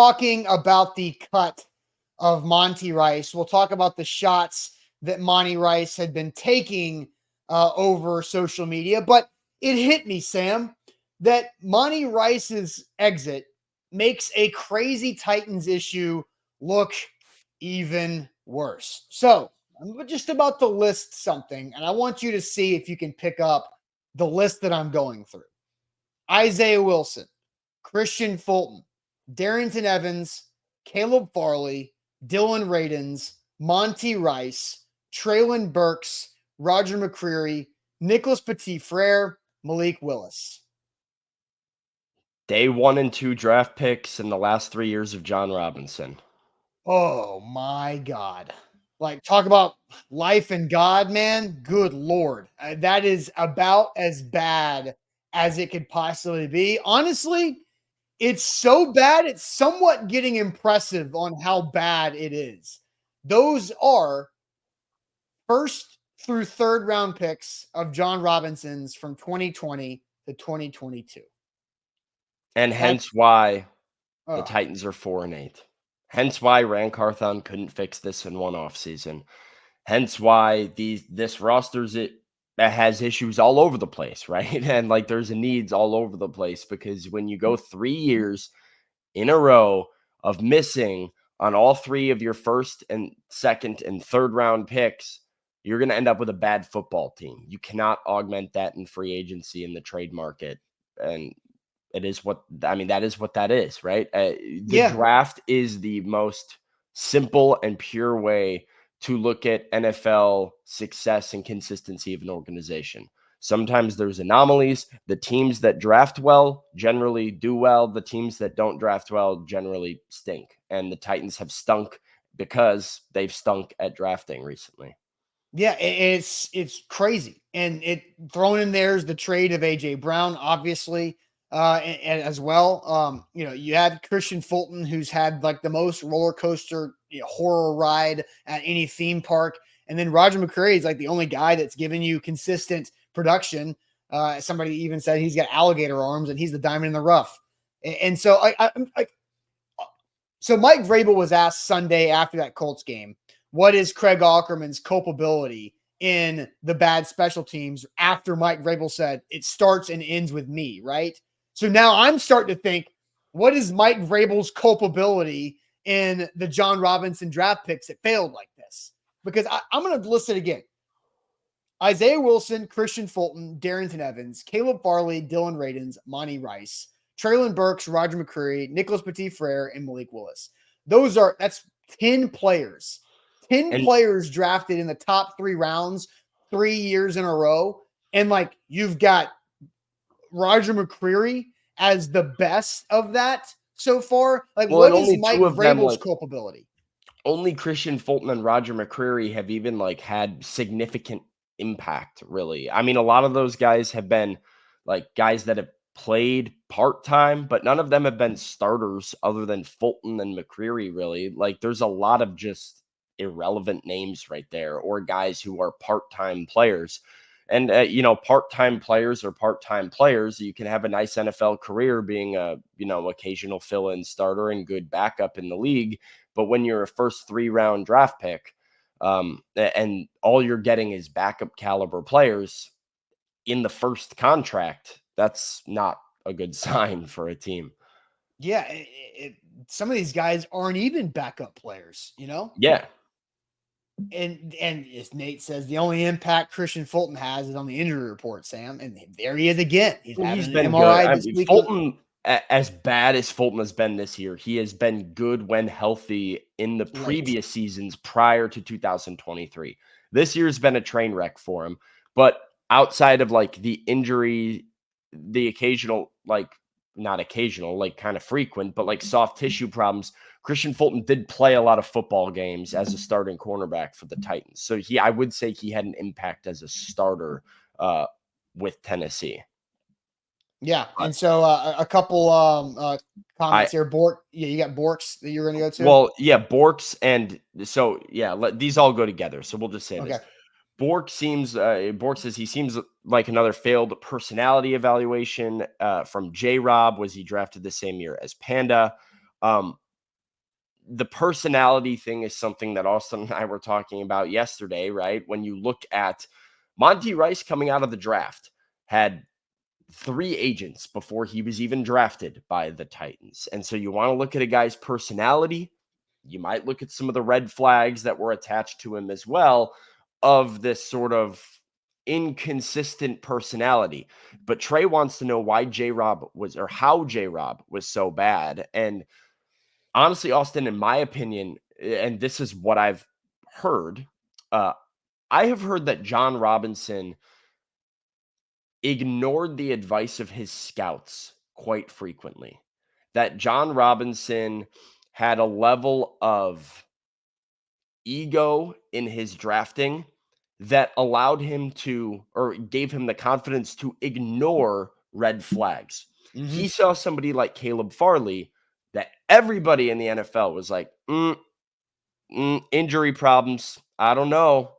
talking about the cut of Monty Rice. We'll talk about the shots that Monty Rice had been taking over social media. But it hit me, Sam, that Monty Rice's exit makes a crazy Titans issue look even worse. So I'm just about to list something, and I want you to see if you can pick up the list that I'm going through. Isaiah Wilson, Christian Fulton, Darrington Evans, Caleb Farley, Dylan Radins, Monty Rice, Traylon Burks, Roger McCreary, Nicholas Petit-Frere, Malik Willis. Day 1 and 2 draft picks in the last 3 years of Jon Robinson. Oh my God. Like, talk about life and God, man. Good Lord. That is about as bad as it could possibly be. Honestly, it's so bad, it's somewhat getting impressive on how bad it is. Those are first through third round picks of Jon Robinson's from 2020 to 2022. And hence why the Oh, Titans are 4-8. Hence why Rand Carthon couldn't fix this in one offseason. Hence why this roster's that has issues all over the place, right? And like there's needs all over the place because when you go 3 years in a row of missing on all 3 of your first and second and third round picks, you're going to end up with a bad football team. You cannot augment that in free agency in the trade market. And it is what, I mean, that is what that is, right? The draft is the most simple and pure way to look at NFL success and consistency of an organization. Sometimes there's anomalies. The teams that draft well generally do well. The teams that don't draft well generally stink. And the Titans have stunk because they've stunk at drafting recently. Yeah, it's crazy. And it thrown in there is the trade of AJ Brown, obviously, and as well. You had Christian Fulton, who's had like the most roller coaster horror ride at any theme park. And then Roger McCreary is like the only guy that's given you consistent production. Somebody even said he's got alligator arms and he's the diamond in the rough. And so so Mike Vrabel was asked Sunday after that Colts game, what is Craig Aukerman's culpability in the bad special teams after Mike Vrabel said it starts and ends with me, right? So now I'm starting to think, what is Mike Vrabel's culpability in the Jon Robinson draft picks that failed like this? Because I'm going to list it again. Isaiah Wilson, Christian Fulton, Darrington Evans, Caleb Farley, Dylan Radins, Monty Rice, Traylon Burks, Roger McCreary, Nicholas Petit-Frere, and Malik Willis. That's 10 players. 10 players drafted in the top 3 rounds 3 years in a row. And like you've got Roger McCreary as the best of that so far. Like, what is Mike Vrabel's culpability? Only Christian Fulton and Roger McCreary have even like had significant impact, really. I mean, a lot of those guys have been like guys that have played part-time, but none of them have been starters other than Fulton and McCreary, really. Like, there's a lot of just irrelevant names right there, or guys who are part-time players. And, part-time players are part-time players. You can have a nice NFL career being a, occasional fill-in starter and good backup in the league. But when you're a first 3-round draft pick, and all you're getting is backup caliber players in the first contract, that's not a good sign for a team. Yeah. Some of these guys aren't even backup players, Yeah. And as Nate says, the only impact Christian Fulton has is on the injury report, Sam. And there he is again. He's been MRI this week. Fulton, as bad as Fulton has been this year, he has been good when healthy in the previous seasons prior to 2023. This year's been a train wreck for him. But outside of like the injury, the occasional, like not occasional, like kind of frequent, but like soft tissue problems, Christian Fulton did play a lot of football games as a starting cornerback for the Titans. So I would say he had an impact as a starter with Tennessee. Yeah. And so a couple comments here. You got Borks that you're going to go to? Well, yeah, Borks. And so, these all go together. So we'll just say this. Bork says he seems like another failed personality evaluation from J-Rob. Was he drafted the same year as Panda? the personality thing is something that Austin and I were talking about yesterday, right? When you look at Monty Rice coming out of the draft, had 3 agents before he was even drafted by the Titans. And so you want to look at a guy's personality. You might look at some of the red flags that were attached to him as well, of this sort of inconsistent personality. But Trey wants to know why J-Rob was, or how J-Rob was so bad. And honestly, Austin, in my opinion, and this is what I've heard, I have heard that Jon Robinson ignored the advice of his scouts quite frequently. That Jon Robinson had a level of ego in his drafting that allowed him to, or gave him the confidence to ignore red flags. He saw somebody like Caleb Farley that everybody in the NFL was like, injury problems. I don't know.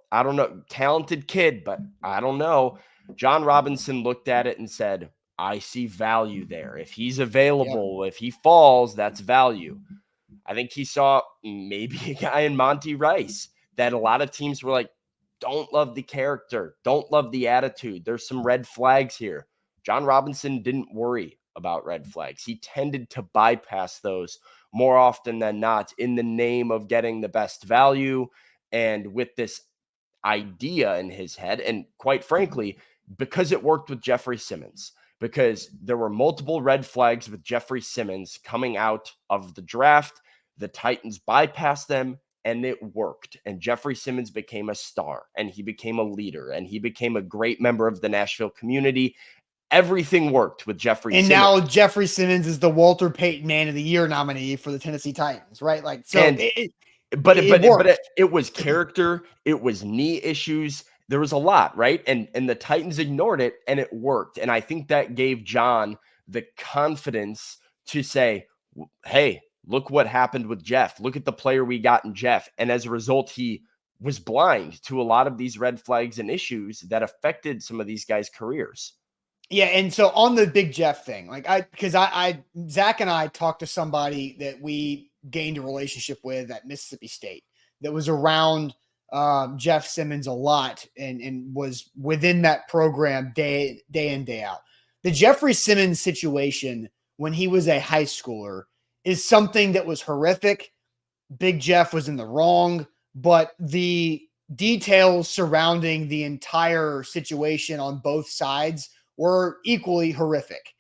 Talented kid, but I don't know. Jon Robinson looked at it and said, I see value there. If he's available, if he falls, that's value. I think he saw maybe a guy in Monty Rice that a lot of teams were like, don't love the character, don't love the attitude. There's some red flags here. Jon Robinson didn't worry about red flags. He tended to bypass those more often than not in the name of getting the best value and with this idea in his head. And quite frankly, because it worked with Jeffrey Simmons, because there were multiple red flags with Jeffrey Simmons coming out of the draft, the Titans bypassed them and it worked. And Jeffrey Simmons became a star and he became a leader and he became a great member of the Nashville community. Everything worked with Jeffrey and Simmons. Now Jeffrey Simmons is the Walter Payton Man of the Year nominee for the Tennessee Titans, right? Like, so it was character, it was knee issues. There was a lot, right? And the Titans ignored it and it worked. And I think that gave Jon the confidence to say, hey, look what happened with Jeff. Look at the player we got in Jeff. And as a result, he was blind to a lot of these red flags and issues that affected some of these guys' careers. Yeah, and so on the Big Jeff thing, like Zach and I talked to somebody that we gained a relationship with at Mississippi State that was around Jeff Simmons a lot and was within that program day in, day out. The Jeffrey Simmons situation when he was a high schooler is something that was horrific. Big Jeff was in the wrong, but the details surrounding the entire situation on both sides were equally horrific.